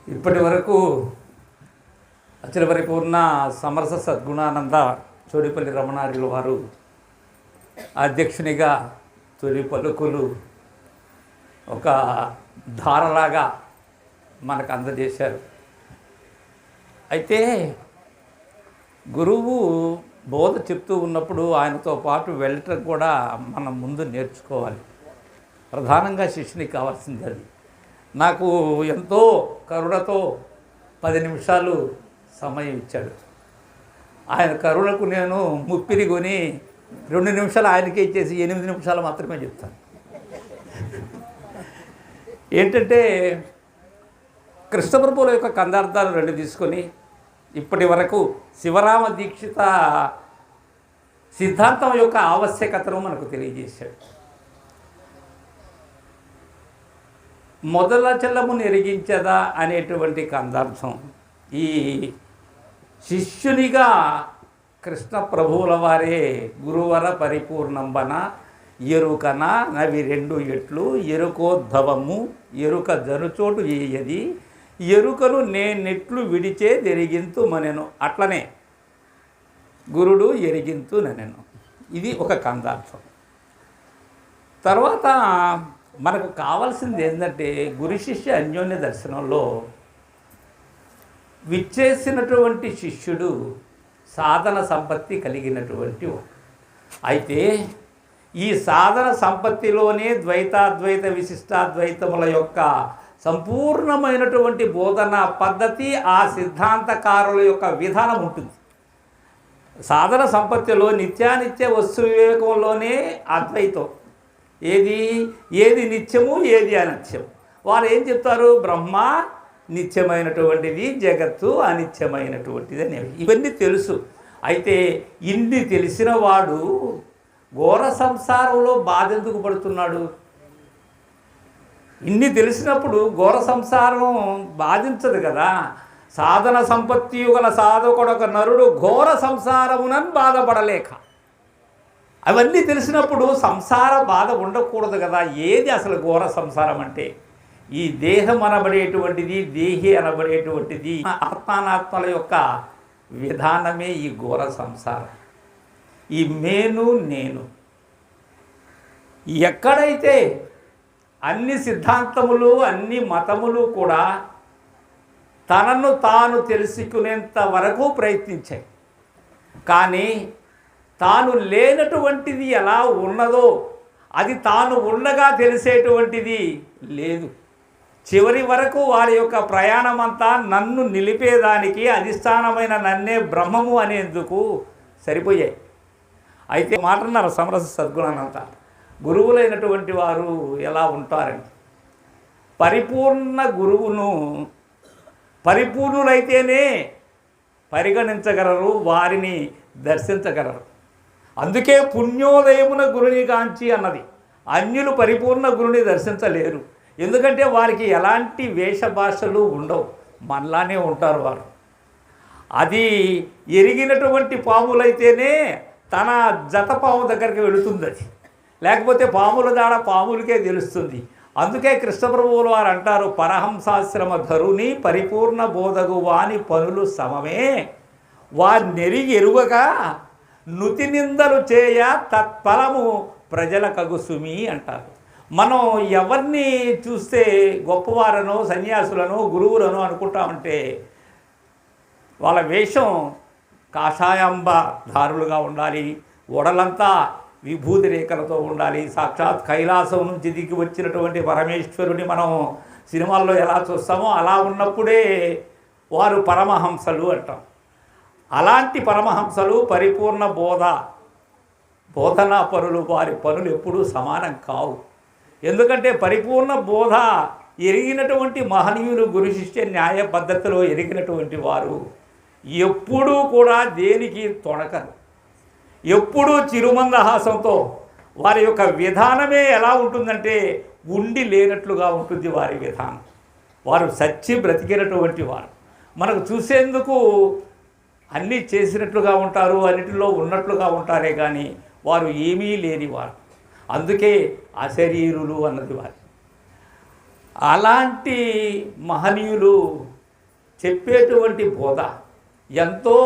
ఇప్పటి వరకు అచల పరిపూర్ణ సమరస సద్గుణానంద చోడిపల్లి రమణార్యుల వారు అధ్యక్షునిగా తొలి పలుకులు ఒక ధారలాగా మనకు అందజేశారు. అయితే గురువు బోధ చెప్తూ ఉన్నప్పుడు ఆయనతో పాటు వెళ్ళటం కూడా మనం ముందు నేర్చుకోవాలి. ప్రధానంగా శిష్యునికి కావాల్సింది అది. నాకు ఎంతో కరుణతో 10 నిమిషాలు సమయం ఇచ్చాడు. ఆయన కరుణకు నేను ముప్పిరి కొని 2 నిమిషాలు ఆయనకే ఇచ్చేసి 8 నిమిషాలు మాత్రమే చెప్తాను. ఏంటంటే కృష్ణప్రభువుల యొక్క కందార్థాలు 2 తీసుకొని ఇప్పటి వరకు శివరామ దీక్షిత సిద్ధాంతం యొక్క ఆవశ్యకతను మనకు తెలియజేశాడు. మొదల చెల్లమును ఎరిగించదా అనేటువంటి కందార్థం ఈ శిష్యునిగా కృష్ణ ప్రభువుల వారే గురువర పరిపూర్ణంబన ఎరుకన నవి 2 ఎట్లు ఎరుకోద్భవము ఎరుక జనుచోటు ఏయది ఎరుకను నేనెట్లు విడిచే ఎరిగింతు మనెను. అట్లనే గురుడు ఎరిగింతు ననెను. ఇది ఒక కందార్థం. తర్వాత మనకు కావాల్సింది ఏంటంటే గురు శిష్య అన్యోన్య దర్శనంలో విచ్చేసినటువంటి శిష్యుడు సాధన సంపత్తి కలిగినటువంటి వాడు. అయితే ఈ సాధన సంపత్తిలోనే ద్వైతాద్వైత విశిష్టాద్వైతముల యొక్క సంపూర్ణమైనటువంటి బోధన పద్ధతి ఆ సిద్ధాంతకారుల యొక్క విధానం ఉంటుంది. సాధన సంపత్తిలో నిత్యానిత్య వస్తు వివేకంలోనే అద్వైతం. ఏది నిత్యము ఏది అనిత్యం. వారు ఏం చెప్తారు? బ్రహ్మ నిత్యమైనటువంటిది, జగత్తు అనిత్యమైనటువంటిది అనేవి ఇవన్నీ తెలుసు. అయితే ఇన్ని తెలిసిన వాడు ఘోర సంసారంలో బాధ ఎందుకు పడుతున్నాడు? ఇన్ని తెలిసినప్పుడు ఘోర సంసారం బాధించదు కదా. సాధన సంపత్తి గల సాధకుడొక నరుడు ఘోర సంసారమునని బాధపడలేక, అవన్నీ తెలిసినప్పుడు సంసార బాధ ఉండకూడదు కదా. ఏది అసలు ఘోర సంసారం అంటే? ఈ దేహం అనబడేటువంటిది, దేహి అనబడేటువంటిది, ఆత్మానాత్మల యొక్క విధానమే ఈ ఘోర సంసారం. ఈ నేను ఎక్కడైతే అన్ని సిద్ధాంతములు అన్ని మతములు కూడా తనను తాను తెలుసుకునేంత వరకు ప్రయత్నించాయి, కానీ తాను లేనటువంటిది ఎలా ఉన్నదో అది తాను ఉండగా తెలిసేటువంటిది లేదు. చివరి వరకు వారి యొక్క ప్రయాణం అంతా నన్ను నిలిపేదానికి అధిష్టానమైన నన్నే బ్రహ్మము అనేందుకు సరిపోయాయి. అయితే మాటన్నారు సమరస సద్గుణానంత గురువులైనటువంటి వారు ఎలా ఉంటారని. పరిపూర్ణ గురువును పరిపూర్ణులైతేనే పరిగణించగలరు, వారిని దర్శించగలరు. అందుకే పుణ్యోదయమున గురుని కాంచి అన్నది. అన్యులు పరిపూర్ణ గురుని దర్శించలేరు. ఎందుకంటే వారికి ఎలాంటి వేషభాషలు ఉండవు, మనలానే ఉంటారు వారు. అది ఎరిగినటువంటి పాములైతేనే తన జత పాము దగ్గరికి వెళుతుంది. అది లేకపోతే పాముల దాడ పాములకే తెలుస్తుంది. అందుకే కృష్ణప్రభువుల వారు అంటారు, పరహంసాశ్రమ ధరుని పరిపూర్ణ బోధగు వాని పనులు సమమే వారినెరిగి ఎరుగగా నుతి నిందలు చేయ తత్ఫలము ప్రజల కగుసుమి అంటారు. మనం ఎవరిని చూస్తే గొప్పవారనో సన్యాసులను గురువులను అనుకుంటామంటే వాళ్ళ వేషం కాషాయాంబ దారులుగా ఉండాలి, ఒడలంతా విభూతి రేఖలతో ఉండాలి. సాక్షాత్ కైలాసం నుంచి దిగి వచ్చినటువంటి పరమేశ్వరుని మనం సినిమాల్లో ఎలా చూస్తామో అలా ఉన్నప్పుడే వారు పరమహంసలు అంటాం. అలాంటి పరమహంసలు పరిపూర్ణ బోధనా పరులు. వారి పనులు ఎప్పుడూ సమానం కావు. ఎందుకంటే పరిపూర్ణ బోధ ఎరిగినటువంటి మహనీయులు గురు శిష్య న్యాయ పద్ధతిలో ఎరిగినటువంటి వారు ఎప్పుడూ కూడా దేనికి తొణకరు. ఎప్పుడూ చిరుమందహాసంతో వారి యొక్క విధానమే ఎలా ఉంటుందంటే ఉండి లేనట్లుగా ఉంటుంది వారి విధానం. వారు సచ్చి బ్రతికినటువంటి వారు. మనకు చూసేందుకు అన్నీ చేసినట్లుగా ఉంటారు, అన్నిటిలో ఉన్నట్లుగా ఉంటారే కానీ వారు ఏమీ లేనివారు. అందుకే అశరీరులు అన్నది వారు. అలాంటి మహనీయులు చెప్పేటువంటి బోధ ఎంతో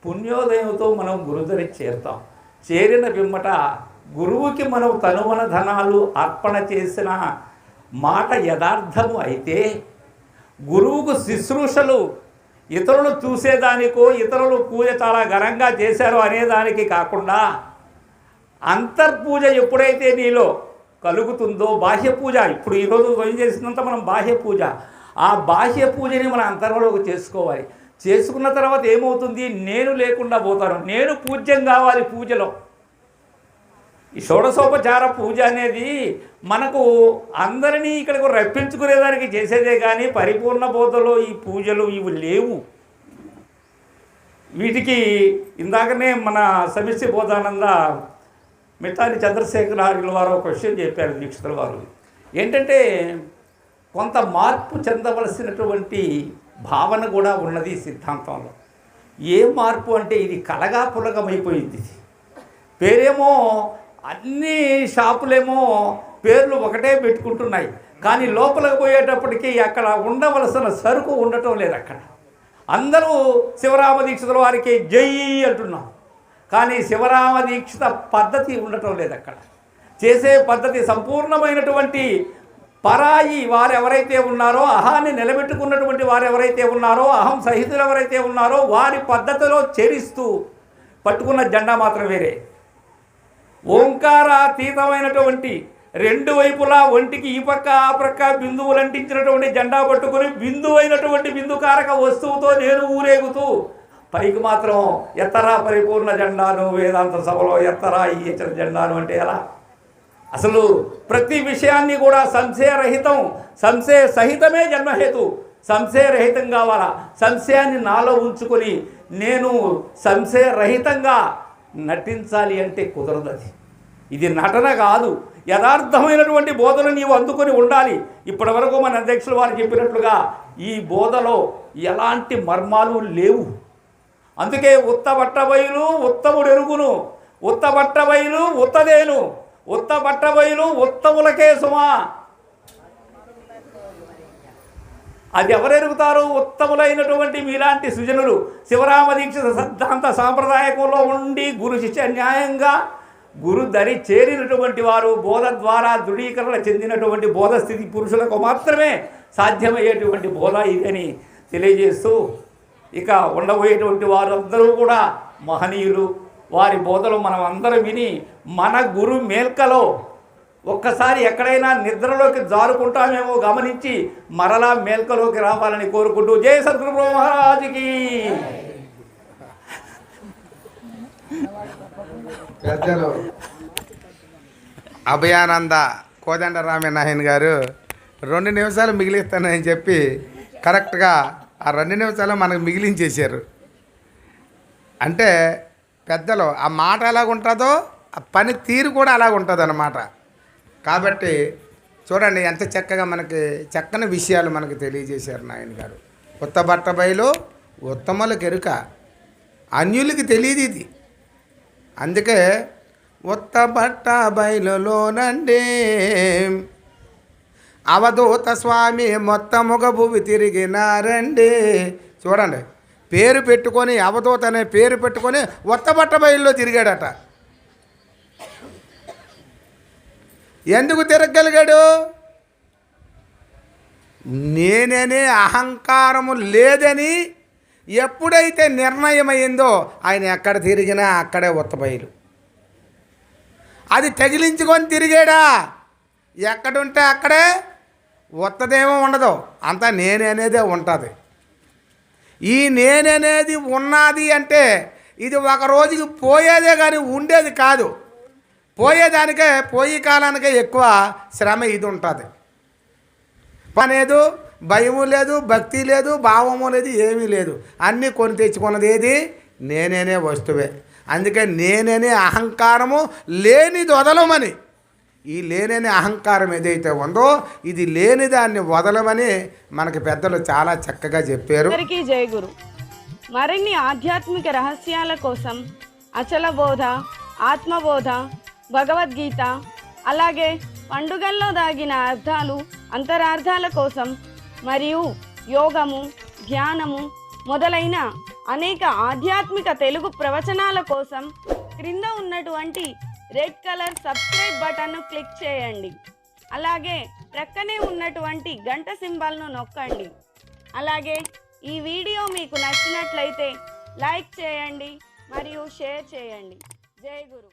పుణ్యోదయంతో మనం గురుదరి చేరుతాం. చేరిన పిమ్మట గురువుకి మనం తనువన ధనాలు అర్పణ చేసిన మాట యథార్థము అయితే, గురువుకు శుశ్రూషలు ఇతరులు చూసేదానికో ఇతరులు పూజ చాలా ఘనంగా చేశారో అనేదానికి కాకుండా అంతర్పూజ ఎప్పుడైతే నీలో కలుగుతుందో, బాహ్య పూజ ఇప్పుడు ఈరోజు ఏం చేసినంత మనం బాహ్య పూజ, ఆ బాహ్య పూజని మన అంతరంలోకి చేసుకోవాలి. చేసుకున్న తర్వాత ఏమవుతుంది, నేను లేకుండా పోతాను, నేను పూజ్యం కావాలి పూజలో. ఈ షోడశోపచార పూజ అనేది మనకు అందరినీ ఇక్కడికి రప్పించుకునేదానికి చేసేదే కానీ పరిపూర్ణ బోధలో ఈ పూజలు ఇవి లేవు. వీటికి ఇందాకనే మన సమిష్టి బోధానంద మిఠాని చంద్రశేఖరార్యుల వారు ఒక విషయం చెప్పారు, దీక్షితుల వారు. ఏంటంటే కొంత మార్పు చెందవలసినటువంటి భావన కూడా ఉన్నది సిద్ధాంతంలో. ఏ మార్పు అంటే ఇది కలగా పులగమైపోయింది. పేరేమో అన్ని షాపులేమో పేర్లు ఒకటే పెట్టుకుంటున్నాయి, కానీ లోపలికి పోయేటప్పటికీ అక్కడ ఉండవలసిన సరుకు ఉండటం లేదు. అక్కడ అందరూ శివరామ దీక్షితుల వారికి జై అంటున్నాం, కానీ శివరామ దీక్షిత పద్ధతి ఉండటం లేదు. అక్కడ చేసే పద్ధతి సంపూర్ణమైనటువంటి పరాయి వారు ఎవరైతే ఉన్నారో, అహాన్ని నిలబెట్టుకున్నటువంటి వారు ఎవరైతే ఉన్నారో, అహం సహితులు ఎవరైతే ఉన్నారో వారి పద్ధతిలో చేరిస్తూ పట్టుకున్న జెండా మాత్రం వేరే. ఓంకారాతీతమైనటువంటి రెండు వైపులా ఒంటికి ఈ పక్క ఆ ప్రక్క బిందువులు అంటించినటువంటి జెండా పట్టుకుని బిందువైనటువంటి బిందుకారక వస్తువుతో నేను ఊరేగుతూ పైకి మాత్రం ఎత్తరా పరిపూర్ణ జెండాను, వేదాంత సభలో ఎత్తరా ఈ ఇచ్చిన జెండాను అంటే ఎలా? అసలు ప్రతి విషయాన్ని కూడా సంశయరహితం, సంశయ సహితమే జన్మహేతు, సంశయరహితం కావాలా. సంశయాన్ని నాలో ఉంచుకొని నేను సంశయరహితంగా నటించాలి అంటే కుదరదు. అది ఇది నటన కాదు, యథార్థమైనటువంటి బోధన నీవు అందుకొని ఉండాలి. ఇప్పటి వరకు మన అధ్యక్షులు వారు చెప్పినట్లుగా ఈ బోధలో ఎలాంటి మర్మాలు లేవు. అందుకే ఉత్తబట్టబయలు ఉత్తముడు ఎరుగును, ఉత్తబట్టబయలు ఉత్తదేను, ఉత్తబట్టబయలు ఉత్తములకే సుమా. అది ఎవరెరుగుతారు? ఉత్తములైనటువంటి మీలాంటి సృజనులు. శివరామ దీక్షిత సిద్ధాంత సాంప్రదాయకంలో ఉండి గురు శిష్య న్యాయంగా గురు దరి చేరినటువంటి వారు, బోధ ద్వారా దృఢీకరణ చెందినటువంటి బోధస్థితి పురుషులకు మాత్రమే సాధ్యమయ్యేటువంటి బోధ ఇదని తెలియజేస్తూ, ఇక ఉండబోయేటువంటి వారందరూ కూడా మహనీయులు. వారి బోధలు మనం అందరం విని మన గురు మేల్కలో ఒక్కసారి ఎక్కడైనా నిద్రలోకి జారుకుంటామేమో గమనించి మరలా మేల్కలోకి రావాలని కోరుకుంటూ జై సద్గురు మహారాజుకి. పెద్దలు అభయానంద కోదండరామనాయన్ గారు 2 నిమిషాలు మిగిలిస్తానని చెప్పి కరెక్ట్గా ఆ 2 నిమిషాలు మనకు మిగిలించేశారు. అంటే పెద్దలు ఆ మాట ఎలాగుంటుందో ఆ పని తీరు కూడా అలాగుంటుంది అన్నమాట. కాబట్టి చూడండి ఎంత చక్కగా మనకి చక్కని విషయాలు మనకు తెలియజేశారు నాయన గారు. ఉత్తబట్టబయలు ఉత్తములకు ఎరుక, అన్యులకి తెలియదు ఇది. అందుకే ఉత్తబట్టబయలులోనండి అవధూత స్వామి మొత్తముగ భూమి తిరిగినారండి. చూడండి, పేరు పెట్టుకొని అవధూత అనే పేరు పెట్టుకొని ఉత్తబట్టబయలులో తిరిగాడట. ఎందుకు తిరగలిగాడు? నేననే అహంకారము లేదని ఎప్పుడైతే నిర్ణయమైందో ఆయన ఎక్కడ తిరిగినా అక్కడే ఉత్తబయలు. అది తగిలించుకొని తిరిగాడా? ఎక్కడుంటే అక్కడే ఉత్తదేమో ఉండదు, అంతా నేననేదే ఉంటుంది. ఈ నేననేది ఉన్నది అంటే ఇది ఒక రోజుకి పోయేదే కానీ ఉండేది కాదు. పోయేదానికే పోయి కాలానికే ఎక్కువ శ్రమ ఇది ఉంటుంది. పనేదు, భయము లేదు, భక్తి లేదు, భావము లేదు, ఏమీ లేదు. అన్నీ కొని తెచ్చుకున్నది ఏది? నేనేనే వస్తువే. అందుకే నేనేనే అహంకారము లేనిది వదలమని. ఈ లేననే అహంకారం ఏదైతే ఉందో ఇది లేని దాన్ని వదలమని మనకి పెద్దలు చాలా చక్కగా చెప్పారు. అందరికీ జై గురు. మరిన్ని ఆధ్యాత్మిక రహస్యాల కోసం అచల బోధ, ఆత్మబోధ, భగవద్గీత, అలాగే పండుగల్లో దాగిన అర్థాలు, అంతరార్థాల కోసం మరియు యోగము, ధ్యానము మొదలైన అనేక ఆధ్యాత్మిక తెలుగు ప్రవచనాల కోసం క్రింద ఉన్నటువంటి రెడ్ కలర్ సబ్స్క్రైబ్ బటన్ను క్లిక్ చేయండి. అలాగే ప్రక్కనే ఉన్నటువంటి గంట సింబల్ను నొక్కండి. అలాగే ఈ వీడియో మీకు నచ్చినట్లయితే లైక్ చేయండి మరియు షేర్ చేయండి. జై గురు.